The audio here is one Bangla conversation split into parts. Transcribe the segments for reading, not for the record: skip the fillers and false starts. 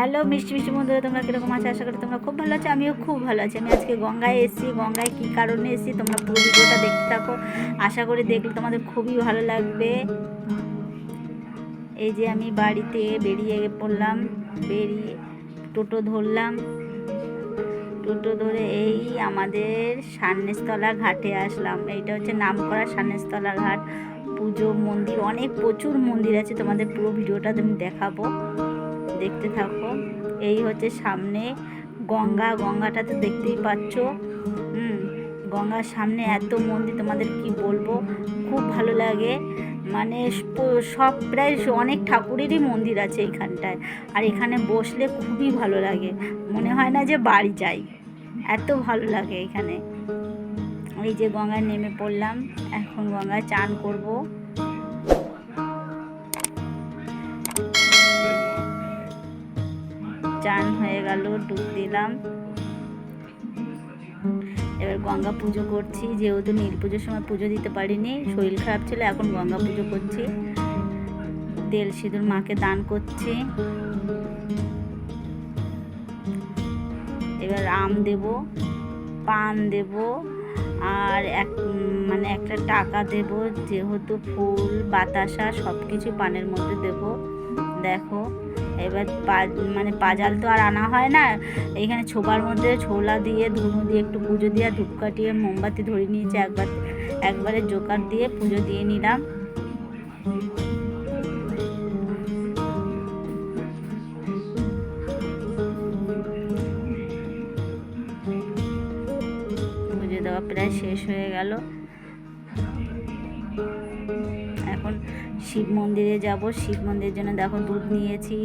হ্যালো মিষ্টি মিষ্টি বন্ধুরা, তোমরা কীরকম আছো? আশা করি তোমরা খুব ভালো আছো। আমিও খুব ভালো আছি। আমি আজকে গঙ্গায় এসেছি। গঙ্গায় কী কারণে এসেছি তোমরা পুরো ভিডিওটা দেখতে থাকো। আশা করি দেখলে তোমাদের খুবই ভালো লাগবে। এই যে আমি বাড়িতে বেরিয়ে পড়লাম, বেরিয়ে টোটো ধরলাম। টোটো ধরে এই আমাদের সান্নেস্তলা ঘাটে আসলাম। এইটা হচ্ছে নামকরা সান্নেস্তলা ঘাট। পুজো মন্দির, অনেক প্রচুর মন্দির আছে। তোমাদের পুরো ভিডিওটা তুমি দেখাবো, দেখতে থাকো। এই হচ্ছে সামনে গঙ্গাটা তো দেখতেই পাচ্ছ। গঙ্গার সামনে এত মন্দির, তোমাদের কি বলবো, খুব ভালো লাগে। মানে সব প্রায় অনেক ঠাকুরেরই মন্দির আছে এখানটায়। আর এখানে বসলে খুবই ভালো লাগে, মনে হয় না যে বাড়ি যাই, এত ভালো লাগে এখানে। এই যে গঙ্গায় নেমে পড়লাম, এখন গঙ্গায় চান করব। চান হয়ে গেল, ডুব দিলাম। এবার গঙ্গা পুজো করছি, যেহেতু নীল পুজোর সময় পুজো দিতে পারিনি, শরীর খারাপ ছিল। এখন গঙ্গা পুজো করছি, তেল সিঁদুর মাকে দান করছি। এবার আম দেব, পান দেব, আর একটা টাকা দেব, যেহেতু ফুল বাতাসা সব কিছু পানের মধ্যে দেব। দেখো এবার পাজাল তো আর আনা হয় না, এইখানে ছোবার মধ্যে ছোলা দিয়ে ধুনো দিয়ে একটু পুজো দিয়ে ধূপকাঠি মোমবাতি ধরে নিয়েছি। একবারে জোকার দিয়ে পুজো দিয়ে নিলাম। পুজো দেওয়া প্রায় শেষ হয়ে গেল। এখন শিব মন্দিরে যাব। শিব মন্দিরের জন্য দেখো দুধ নিয়েছি,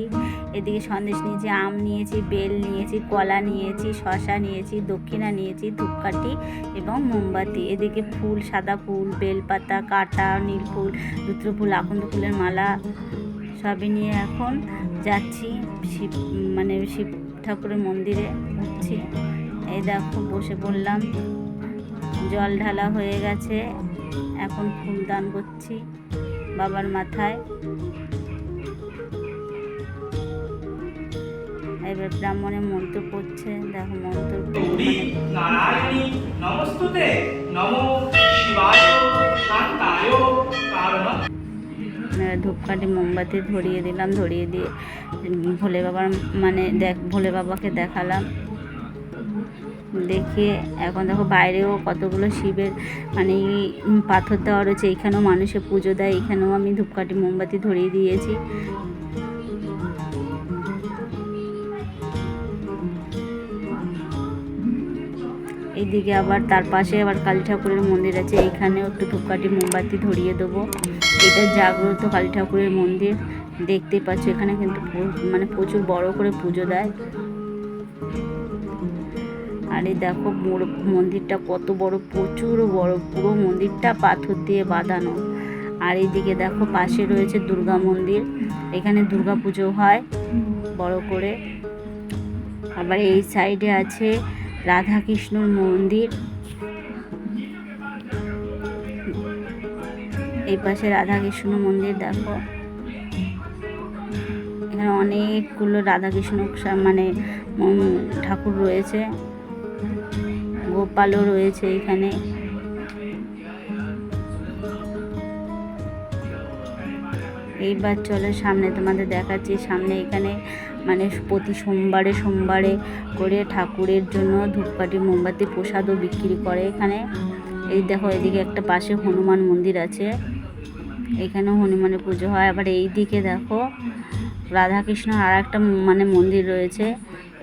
এদিকে সন্দেশ নিয়েছি, আম নিয়েছি, বেল নিয়েছি, কলা নিয়েছি, শশা নিয়েছি, দক্ষিণা নিয়েছি, ধূপকাঠি এবং মোমবাতি। এদিকে ফুল, সাদা ফুল, বেলপাতা, কাঁটা, নীল ফুল, রুদ্র ফুল, আকন্দ ফুলের মালা সবই নিয়ে এখন যাচ্ছি শিব ঠাকুরের মন্দিরে উঠছি। এই দেখো বসে পড়লাম, জল ঢালা হয়ে গেছে, এখন ফুল দান করছি বাবার মাথায়। এবার ব্রাহ্মণের মন্ত্র পড়ছে, দেখো মন্ত্র নারায়ণী নমস্তুতে নমো শিবায় শান্তায় কারণ। ধূপকাঠি মোমবাতি ধরিয়ে দিলাম, ধরিয়ে দিয়ে ভোলে বাবার ভোলে বাবাকে দেখালাম। দেখে এখন দেখো বাইরেও কতগুলো শিবের পাথর দেওয়া রয়েছে, এখানেও মানুষে পুজো দেয়। এখানেও আমি ধূপকাঠি মোমবাতি ধরিয়ে দিয়েছি। এইদিকে আবার তার পাশে আবার কালী ঠাকুরের মন্দির আছে, এইখানেও একটু ধূপকাঠি মোমবাতি ধরিয়ে দেবো। এটা জাগ্রত কালী ঠাকুরের মন্দির, দেখতেই পাচ্ছ। এখানে কিন্তু প্রচুর বড় করে পুজো দেয়। আর এই দেখো মন্দিরটা কত বড়, প্রচুর বড়, পুরো মন্দিরটা পাথর দিয়ে বাঁধানো। আর এইদিকে দেখো পাশে রয়েছে দুর্গা মন্দির, এখানে দুর্গা পুজো হয় বড় করে। আবার এই সাইডে আছে রাধা কৃষ্ণর মন্দির, এই পাশে রাধা কৃষ্ণ মন্দির। দেখো এখানে অনেকগুলো রাধা কৃষ্ণ ঠাকুর রয়েছে, গোপালও রয়েছে এখানে। এইবার চলে সামনে তোমাদের দেখাচ্ছি। সামনে এখানে প্রতি সোমবারে করে ঠাকুরের জন্য ধূপকাঠি মোমবাতি প্রসাদও বিক্রি করে এখানে। এই দেখো এদিকে একটা পাশে হনুমান মন্দির আছে, এখানেও হনুমানের পুজো হয়। আবার এই দিকে দেখো রাধাকৃষ্ণ আর একটা মন্দির রয়েছে,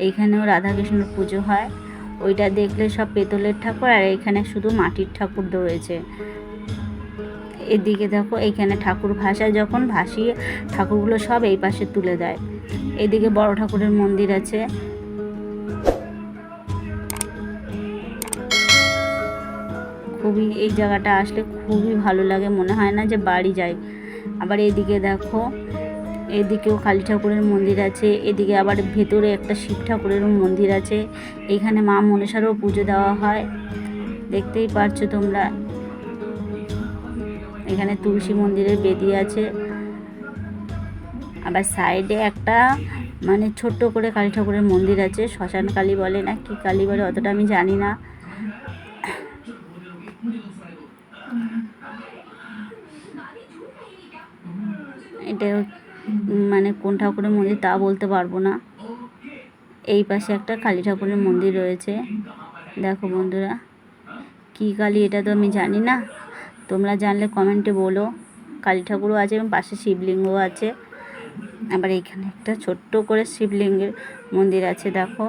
এইখানেও রাধাকৃষ্ণের পুজো হয়। ওইটা দেখলে সব পেতলের ঠাকুর, আর এইখানে শুধু মাটির ঠাকুর রয়েছে। এদিকে দেখো এইখানে ঠাকুর ভাসায়, যখন ভাসিয়ে ঠাকুরগুলো সব এই পাশে তুলে দেয়। এদিকে বড় ঠাকুরের মন্দির আছে। খুবই এই জায়গাটা আসলে খুবই ভালো লাগে, মনে হয় না যে বাড়ি যাই। আবার এদিকে দেখো, এদিকেও কালী ঠাকুরের মন্দির আছে, এদিকে আবার ভেতরে একটা শিব ঠাকুরেরও মন্দির আছে। এখানে মা মনসারও পুজো দেওয়া হয়, দেখতেই পারছো তোমরা। এখানে তুলসী মন্দিরের বেদি আছে। আবার সাইডে একটা মানে ছোট্ট করে কালী ঠাকুরের মন্দির আছে, শ্মশান কালী বলে না কি কালী বলে অতটা আমি জানি না। এটা মানে কোন ঠাকুরের মন্দির তা বলতে পারবো না। এই পাশে একটা কালী ঠাকুরের মন্দির রয়েছে, দেখো বন্ধুরা কি কালী এটা তো আমি জানি না, তোমরা জানলে কমেন্টে বলো। কালী ঠাকুরও আছে এবং পাশে শিবলিঙ্গও আছে। আবার এইখানে একটা ছোট্ট করে শিবলিঙ্গের মন্দির আছে, দেখো।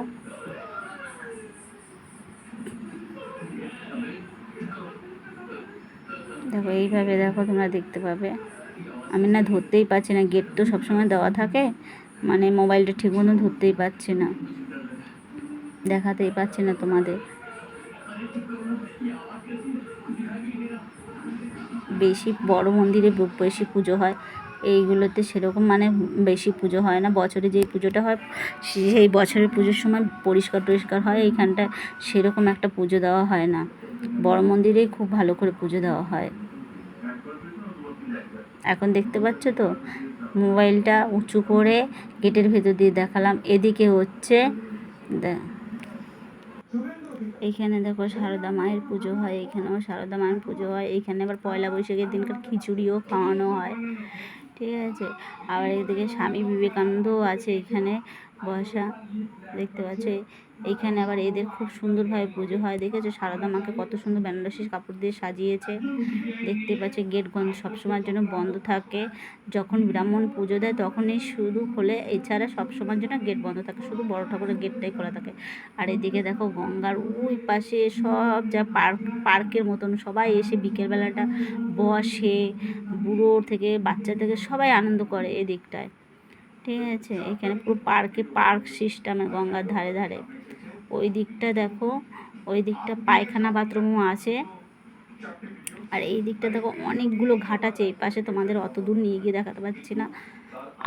দেখো এইভাবে দেখো, তোমরা দেখতে পাবে। আমি না ধরতেই পারছি না, গেট তো সবসময় দেওয়া থাকে, মানে মোবাইলটা ঠিক মতো ধরতেই পারছি না, দেখাতেই পারছি না তোমাদের। বেশি বড় মন্দিরে বেশি পুজো হয়, এইগুলোতে সেরকম মানে বেশি পুজো হয় না। বছরে যেই পুজোটা হয় সেই বছরের পুজোর সময় পরিষ্কার টরিষ্কার হয়, এইখানটায় সেরকম একটা পুজো দেওয়া হয় না। বড় মন্দিরেই খুব ভালো করে পুজো দেওয়া হয়। এখন দেখতে পাচ্ছ তো, মোবাইলটা উঁচু করে গেটের ভেতর দিয়ে দেখালাম। এদিকে হচ্ছে এইখানে দেখো সারদা মায়ের পুজো হয়, এইখানেও সারদা মায়ের পুজো হয়। এইখানে আবার পয়লা বৈশাখের দিনকার খিচুড়িও খাওয়ানো হয়, ঠিক আছে। আবার এদিকে স্বামী বিবেকানন্দও আছে এখানে বসা, দেখতে পাচ্ছ। এইখানে আবার এদের খুব সুন্দরভাবে পুজো হয়, দেখেছো সারদা মাকে কত সুন্দর বেনারসি কাপড় দিয়ে সাজিয়েছে, দেখতে পাচ্ছে। গেট সবসময়ের জন্য বন্ধ থাকে, যখন ব্রাহ্মণ পুজো দেয় তখনই শুধু খোলে, এছাড়া সবসময়ের জন্য গেট বন্ধ থাকে, শুধু বড় ঠাকুরের গেটটাই খোলা থাকে। আর এদিকে দেখো গঙ্গার ওই পাশে সব যা পার্কের মতন সবাই এসে বিকেলবেলাটা বসে, বুড়ো থেকে বাচ্চা থেকে সবাই আনন্দ করে এদিকটায়, ঠিক আছে। এখানে পুরো পার্ক সিস্টেমে গঙ্গার ধারে ধারে। ওই দিকটা দেখো, ওই দিকটা পায়খানা বাথরুমও আছে। আর এই দিকটা দেখো অনেকগুলো ঘাট আছে, এই পাশে তোমাদের অত দূর নিয়ে গিয়ে দেখাতে পারছি না।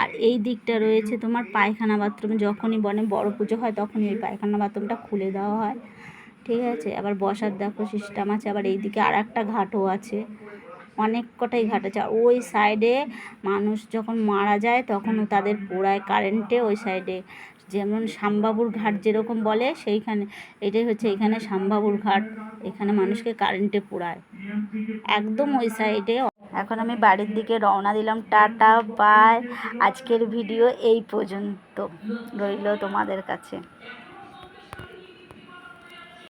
আর এই দিকটা রয়েছে তোমার পায়খানা বাথরুম, যখনই বড় পুজো হয় তখনই ওই পায়খানা বাথরুমটা খুলে দেওয়া হয়, ঠিক আছে। আবার বসার দেখো সিস্টেম আছে। আবার এইদিকে আর একটা ঘাটও আছে, অনেক কটাই ঘাট আছে। আর ওই সাইডে মানুষ যখন মারা যায় তখনও তাদের পোড়ায় কারেন্টে, ওই সাইডে যেমন শ্যামবাবুর ঘাট যেরকম বলে সেইখানে, এটাই হচ্ছে এখানে শ্যামবাবুর ঘাট, এখানে মানুষকে কারেন্টে পোড়ায় একদম ওই সাইডে। এখন আমি বাড়ির দিকে রওনা দিলাম, টাটা বাই। আজকের ভিডিও এই পর্যন্ত রইল তোমাদের কাছে।